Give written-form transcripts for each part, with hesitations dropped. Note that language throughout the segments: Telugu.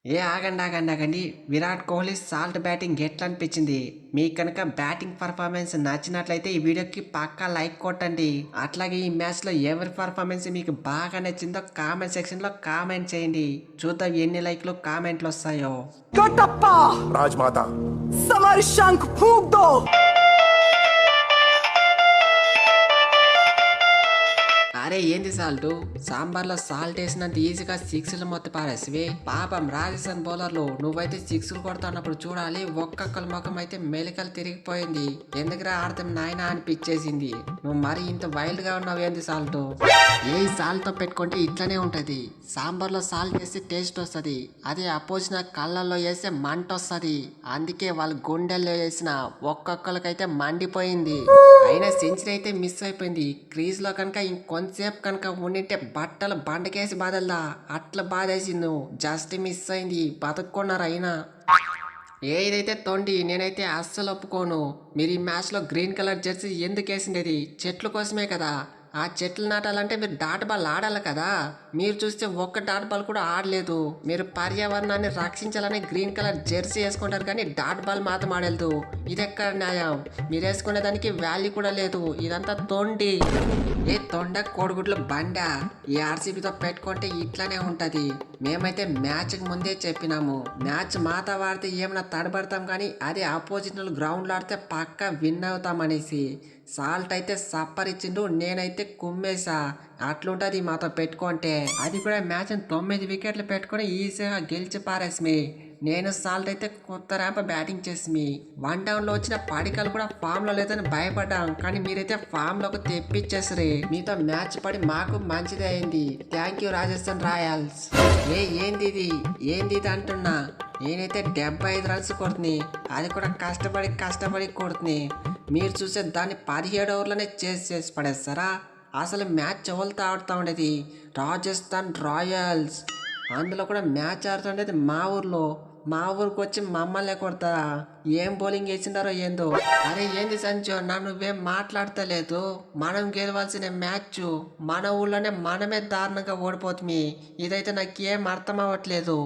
ఆగండి. విరాట్ కోహ్లీ సాల్ట్ బ్యాటింగ్ ఎట్లా అనిపించింది? మీకు కనుక బ్యాటింగ్ పర్ఫార్మెన్స్ నచ్చినట్లయితే ఈ వీడియోకి పక్కా లైక్ కొట్టండి. అట్లాగే ఈ మ్యాచ్ లో ఎవరి పర్ఫార్మెన్స్ మీకు బాగా నచ్చిందో కామెంట్ సెక్షన్ లో కామెంట్ చేయండి. చూద్దాం ఎన్ని లైక్లు కామెంట్లు వస్తాయో. राजमाता समारी शंख फूंक दो। అరే ఏంది సాల్ట్? సాంబార్లో సాల్ట్ వేసినంత ఈజీగా సిక్స్లు మొత్తం పారేసివి. పాపం రాజస్థాన్ బౌలర్లు నువ్వైతే సిక్స్లు కొడుతున్నప్పుడు చూడాలి. ఒక్కొక్కరి ముఖం అయితే మెలికలు తిరిగిపోయింది. ఎందుకురా ఆడతాం నాయనా అనిపించేసింది. నువ్వు మరి ఇంత వైల్డ్ గా ఉన్నావు ఏంది సాల్ట్? ఏ సాల్ట్ తో పెట్టుకుంటే ఇట్లనే ఉంటది. సాంబార్లో సాల్ట్ వేస్తే టేస్ట్ వస్తుంది. అదే అపోజిన కళ్ళల్లో వేస్తే మంట వస్తుంది. అందుకే వాళ్ళ గుండెల్లో వేసిన ఒక్కొక్కరికైతే మండిపోయింది. అయినా సెంచరీ అయితే మిస్ అయిపోయింది. క్రీజ్ లో కనుక ఇంకొంతసేపు కనుక ఉండింటే బట్టలు బండకేసి బాధల్లా అట్లా బాధేసి నువ్వు జస్ట్ మిస్ అయింది. బతుక్కున్నారు అయినా. ఏదైతే తొండి నేనైతే అస్సలు ఒప్పుకోను. మీరు ఈ మ్యాచ్ లో గ్రీన్ కలర్ జెర్సీ ఎందుకు వేసిండేది? చెట్ల కోసమే కదా. ఆ చెట్లు నాటాలంటే మీరు డాట్ బాల్ ఆడాలి కదా. మీరు చూస్తే ఒక్క డాట్ బాల్ కూడా ఆడలేదు. మీరు పర్యావరణాన్ని రక్షించాలని గ్రీన్ కలర్ జెర్సీ వేసుకుంటారు కానీ డాట్ బాల్ మాత్రం ఆడలేదు. ఇది ఎక్కడ న్యాయం? మీరు వేసుకునే దానికి వాల్యూ కూడా లేదు. ఇదంతా తొండి. ఏ తొండ కోడిగుడ్ల బండ. ఈ ఆర్సీబీతో పెట్టుకుంటే ఇట్లానే ఉంటది. మేమైతే మ్యాచ్ కి ముందే చెప్పినాము, మ్యాచ్ మాతా వాడితే ఏమైనా తడబడతాం కానీ అదే ఆపోజిట్ గ్రౌండ్ లో ఆడితే పక్కా విన్ అవుతాం అనేసి. సాల్ట్ అయితే సప్పర్ ఇచ్చిండు, నేనైతే కుమ్మేసా. అట్లుంటది మాతో పెట్టుకుంటే. అది కూడా మ్యాచ్ 9 వికెట్లు పెట్టుకుని ఈజీగా గెలిచి పారేసి. నేను సాల్ట్ అయితే కొత్త ర్యాంప్ బ్యాటింగ్ చేసి వన్ డౌన్ లో వచ్చిన పడికలు కూడా ఫామ్ లో లేదని భయపడ్డాం. కానీ మీరైతే ఫామ్ లోకి తెప్పించేసరి. మీతో మ్యాచ్ పడి మాకు మంచిదే అయింది. Thank you Rajasthan Royals. ఏంది ఇది అంటున్నా. నేనైతే 75 రన్స్ కొడుతుంది. అది కూడా కష్టపడి కొడుతుంది. మీరు చూసే దాన్ని 17 ఓవర్లోనే చేసి పడేస్తారా? అసలు మ్యాచ్ ఎవరితో ఆడుతూ ఉండేది? రాజస్థాన్ రాయల్స్. అందులో కూడా మ్యాచ్ ఆడుతుండేది మా ఊర్లో. మా ఊరికి వచ్చి మమ్మల్ని కొడతారా? ఏం బౌలింగ్ వేసిండారో ఏందో. అరే ఏంది సంజు, నువ్వేం మాట్లాడతలేదు. మనం గెలవాల్సిన మ్యాచ్ మన ఊళ్ళోనే మనమే దారుణంగా ఓడిపోతుంది. ఇదైతే నాకేం అర్థం అవ్వట్లేదు.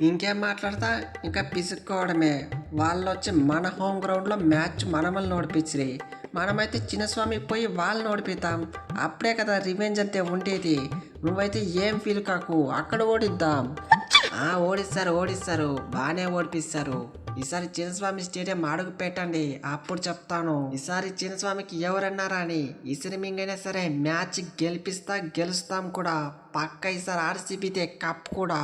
ఇంకేం మాట్లాడతా? ఇంకా పిసుక్కోవడమే. వాళ్ళు వచ్చి మన హోమ్ గ్రౌండ్లో మ్యాచ్ మనమల్ని ఓడిపించి మనమైతే చిన్నస్వామికి పోయి వాళ్ళని ఓడిపిద్దాం. అప్పుడే కదా రివెంజ్ అంతే ఉండేది. నువ్వైతే ఏం ఫీల్ కాకు, అక్కడ ఓడిద్దాం. ఓడిస్తారు బాగానే ఓడిపిస్తారు. ఈసారి చిన్నస్వామి స్టేడియం అడుగు పెట్టండి, అప్పుడు చెప్తాను. ఈసారి చిన్నస్వామికి ఎవరన్నారా అని. ఇసిరిమింగ్ అయినా సరే మ్యాచ్ గెలుస్తాం కూడా పక్క. ఈసారి ఆర్సీబీతే కప్ కూడా.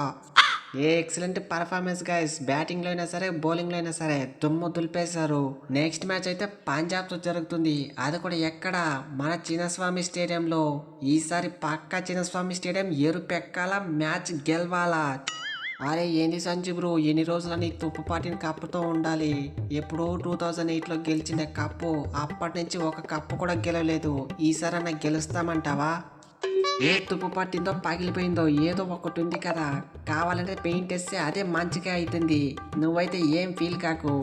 Excellent performance guys. బ్యాటింగ్ లో అయినా సరే బౌలింగ్ లో అయినా సరే దుమ్ము దులిపేశారు. నెక్స్ట్ మ్యాచ్ అయితే పంజాబ్ తో జరుగుతుంది. అది కూడా ఎక్కడ? మన చిన్నస్వామి స్టేడియంలో. ఈసారి పక్క చిన్నస్వామి స్టేడియం ఎరుపెక్కాల, మ్యాచ్ గెలవాలా. అరే ఏంది సంజు బ్రో, ఎన్ని రోజులని తుప్పుపాటిని కప్పుతో ఉండాలి. ఎప్పుడో 2008లో గెలిచిన కప్పు, అప్పటి నుంచి ఒక కప్పు కూడా గెలవలేదు. ఈసారన్నా గెలుస్తామంటావా? ఏ తుప్పు పట్టిందో పగిలిపోయిందో ఏదో ఒకటి ఉంది కదా. కావాలంటే పెయింట్ వేస్తే అదే మంచిగా అవుతుంది. నువ్వైతే ఏం ఫీల్ కాకు.